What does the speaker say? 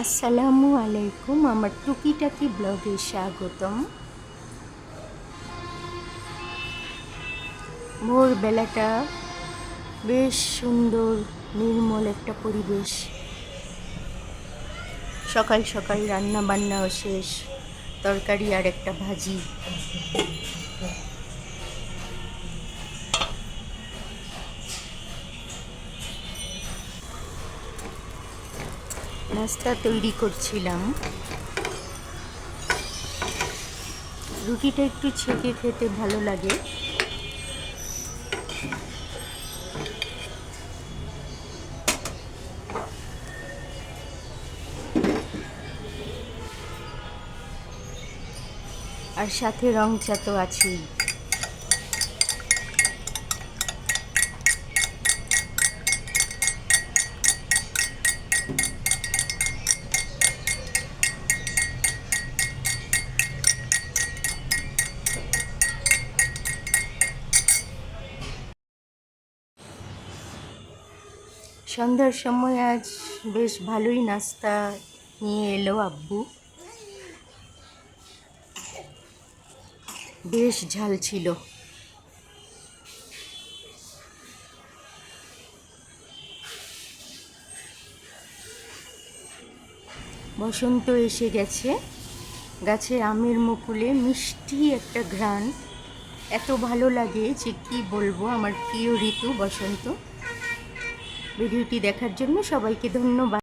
আসসালামু আলাইকুম, আমার টুকিটাকি ব্লগে স্বাগতম। ভোরবেলাটা বেশ সুন্দর, নির্মল একটা পরিবেশ। সকাল সকাল রান্না বান্নাও শেষ, তরকারি আর একটা ভাজি। নাস্তা তৈরি করছিলাম। রুটিটা একটু ছেঁকে খেতে ভালো লাগে। আর সাথে রং চা তো আছেই। সন্ধ্যার সময় আজ বেশ ভালোই নাস্তা নিয়ে এলো আব্বু। বেশ ঝাল ছিল। বসন্ত এসে গেছে। গাছের আমের মুকুলে মিষ্টি একটা ঘ্রাণ এত ভালো লাগে যে কি বলবো। আমার প্রিয় ঋতু বসন্ত। ভিডিওটি দেখার জন্য সবাইকে ধন্যবাদ।